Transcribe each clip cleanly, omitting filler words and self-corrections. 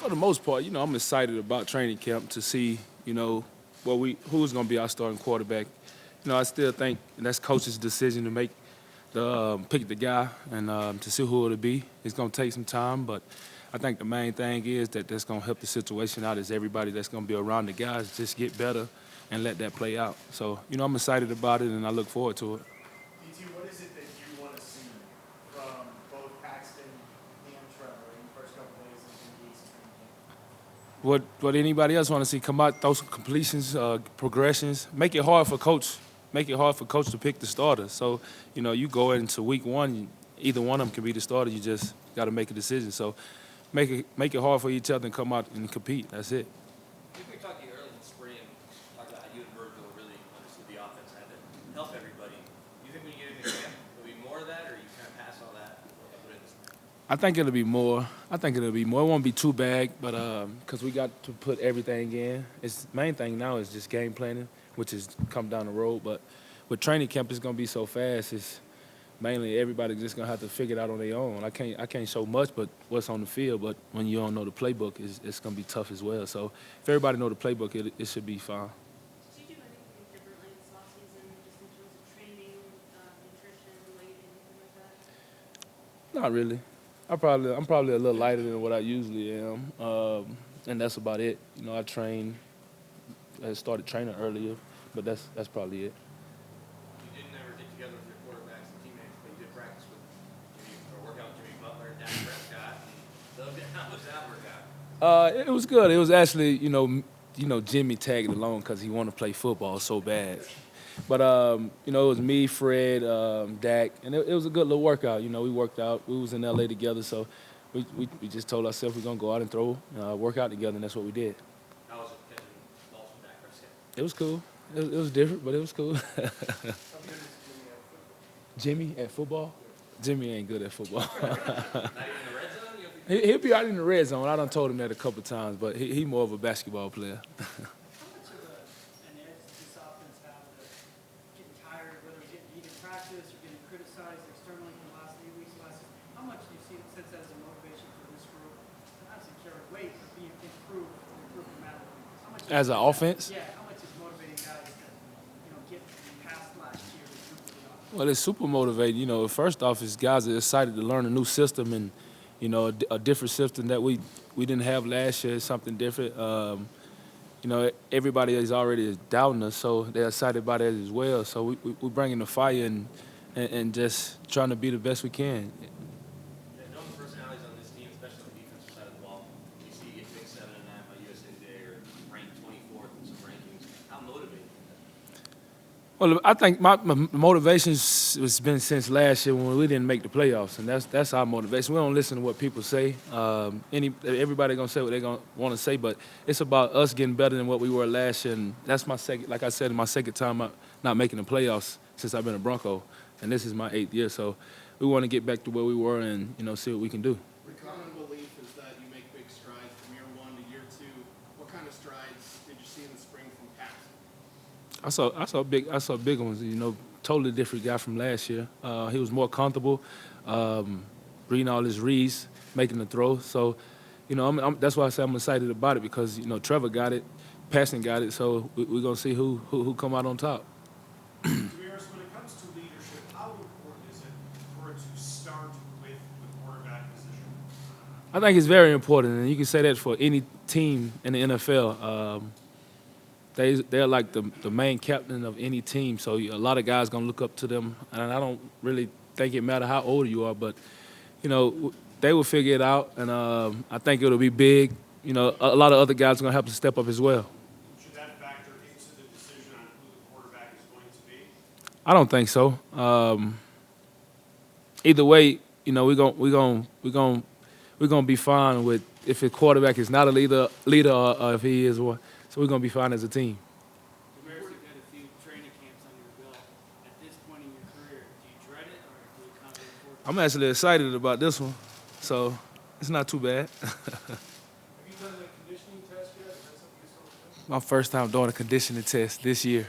For the most part, I'm excited about training camp to see, who's going to be our starting quarterback. I still think that's coach's decision to make pick the guy and to see who it'll be. It's going to take some time, but I think the main thing is that's going to help the situation out is everybody that's going to be around the guys just get better and let that play out. So, I'm excited about it and I look forward to it. DT, what is it that you want to see from both Paxton and Trevor in the first couple of days of the season? What anybody else want to see? Come out, throw some completions, progressions. Make it hard for coach. Make it hard for coach to pick the starter. So, you go into week one, either one of them can be the starter. You just got to make a decision. So, make it hard for each other and come out and compete. That's it. We were talking early in the spring, talked about how you and Virgil really understood the offense, had to help everybody. Do you think when you get into camp, there'll be more of that, or you kind of pass all that? I think it'll be more. It won't be too bad, but because we got to put everything in. The main thing now is just game planning, which is come down the road. But with training camp, it's going to be so fast. It's mainly everybody's just going to have to figure it out on their own. I can't show much but what's on the field, but when you don't know the playbook, it's going to be tough as well. So if everybody know the playbook, it should be fine. Did you do anything differently this offseason, just in terms of training, nutrition, weight, anything like that? Not really. I'm probably a little lighter than what I usually am, and that's about it. I started training earlier, but that's probably it. You didn't ever get together with your quarterbacks and teammates, but you did practice with or work out with Jimmy Butler and Dak Prescott. How was that workout? It was good. It was actually, Jimmy tagged along because he wanted to play football so bad. But, it was me, Fred, Dak, and it was a good little workout. We worked out. We was in L.A. together, so we just told ourselves we're going to go out and throw, work out together, and that's what we did. How was it catching balls from Dak Prescott? It was cool. It was different, but it was cool. Jimmy at football? Jimmy ain't good at football. Not even in the red zone? He'll be out in the red zone. I done told him that a couple times, but he more of a basketball player. How much of an edge does this offense have to getting tired, whether it's getting heated practice or getting criticized externally for the last 8 weeks, how much do you see sense that as a motivation for this group? Not to carry weight, but be improved dramatically. As an offense? Yeah, how much is motivating guys to get past last year? Well, it's super motivating. First off, is guys are excited to learn a new system and, a different system that we didn't have last year, something different. Everybody is already doubting us, so they're excited about it as well. So we're bringing the fire and just trying to be the best we can. Knowing the personalities on this team, especially on the defensive side of the ball, you see you get picked 7 and 9 by USA Today or ranked 24th in some rankings. How motivating? Well, I think my motivation has been since last year when we didn't make the playoffs, and that's our motivation. We don't listen to what people say. Everybody gonna say what they're gonna want to say, but it's about us getting better than what we were last year. And that's my second, like I said, my second time out not making the playoffs since I've been a Bronco, and this is my 8th year. So we want to get back to where we were and see what we can do. The common belief is that you make big strides from year 1 to year 2. What kind of strides did you see in the spring from Paxton? I saw big ones. Totally different guy from last year. He was more comfortable, reading all his reads, making the throw. So, that's why I say I'm excited about it because Trevor got it, Paxton got it. So we're gonna see who come out on top. Demaryius, when it comes to leadership, how important is it for it to start with the quarterback position? I think it's very important, and you can say that for any team in the NFL. They're like the main captain of any team, so a lot of guys gonna look up to them. And I don't really think it matter how old you are, but they will figure it out, and I think it'll be big. A lot of other guys are gonna have to step up as well. Should that factor into the decision on who the quarterback is going to be? I don't think so. Either way, we're gonna be fine with if the quarterback is not a leader or if he is one. So we're going to be fine as a team. Demaryius, you've had a few training camps on your belt. At this point in your career, do you dread it or do you kind of look forward to it? I'm actually excited about this one, so it's not too bad. Have you done the conditioning test yet? Is that something you're still doing? My first time doing a conditioning test this year.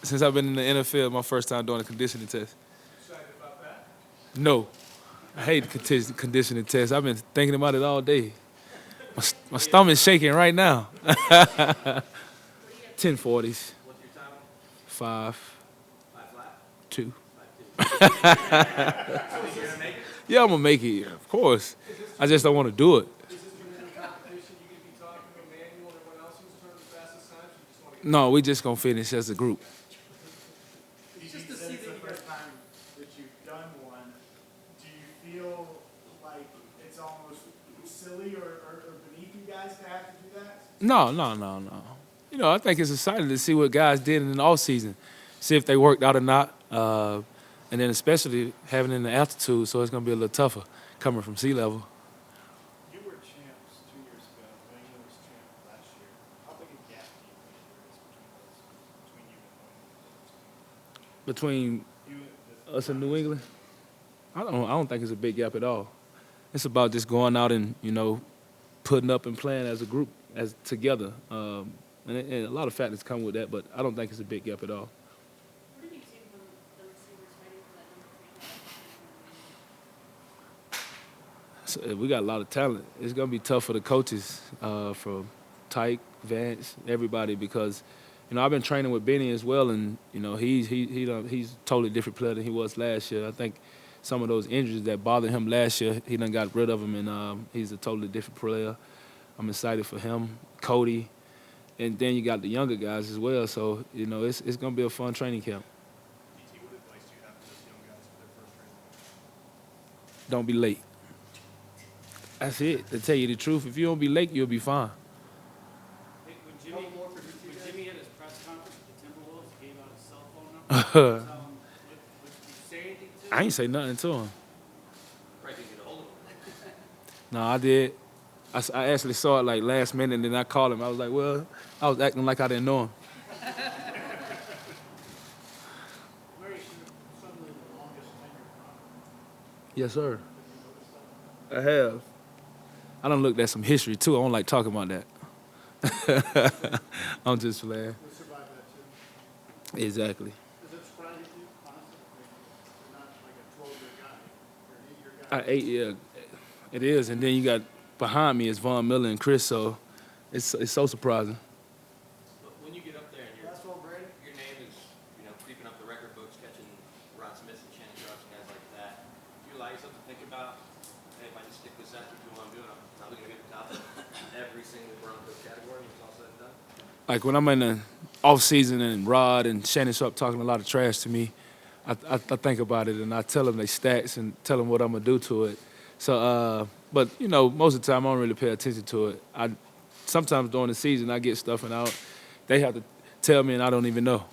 Since I've been in the NFL, my first time doing a conditioning test. Excited about that? No. I hate conditioning tests. I've been thinking about it all day. My stomach's shaking right now. What do you have? 1040s, What's your time? 5, 5 flat? 2. 5 2. Think you're gonna make it? Yeah, I'm gonna make it. Yeah, of course. I just don't want to do it. Is this tremendous competition? You could be talking to Emmanuel and everyone else who's turned the fastest times. You just want to get. No, we just gonna finish as a group. It's just to see it's the first time that you've done one. Do you feel like it's almost silly or beneath you guys to have to do that? No. You know, I think it's exciting to see what guys did in the offseason, see if they worked out or not, and then especially having it in the altitude, so it's gonna be a little tougher coming from sea level. You were champs 2 years ago. Emmanuel was champ last year. How big a gap do you think there is between you and Between you? us and New England, I don't think it's a big gap at all. It's about just going out and, you know, putting up and playing as a group, as together. And a lot of factors come with that, but I don't think it's a big gap at all. What have you seen from the receivers fighting for that number 3 spot? So we got a lot of talent. It's gonna be tough for the coaches, from Tyke, Vance, everybody, because you know I've been training with Benny as well, and you know he's a totally different player than he was last year. I think some of those injuries that bothered him last year, he done got rid of them, and he's a totally different player. I'm excited for him, Cody, and then you got the younger guys as well. So you know it's gonna be a fun training camp. DT, what advice do you have for those young guys for their first training? Don't be late. That's it. To tell you the truth, if you don't be late, you'll be fine. Hey, when Jimmy had his press conference with the Timberwolves, he gave out his cell phone number. Would you say anything to him? I ain't say nothing to him. Probably didn't get a hold of him. No, I did. I actually saw it like last minute, and then I called him. I was like, well, I was acting like I didn't know him. Where is suddenly the longest tenure from? Yes, sir. I have. I done looked at some history, too. I don't like talking about that. I'm just playing. Who survived that too? Exactly. Does it surprise you, honestly? You're not like a 12-year guy. You're an 8-year guy. 8 year. It is, and then you got behind me is Von Miller and Chris, so it's so surprising. But when you get up there and That's all, Brady. your name is, you know, creeping up the record books, catching Ron Smith and Shannon Sharps and guys like that, do you allow yourself to think about, hey, if I just stick this out and do what I'm doing, I'm probably going to get the top of every single Broncos category when it's all said and done? Like when I'm in the offseason and Rod and Shannon Sharp talking a lot of trash to me, I think about it and I tell them they stats and tell them what I'm gonna do to it. So, but you know, most of the time I don't really pay attention to it. Sometimes during the season I get stuff and they have to tell me and I don't even know.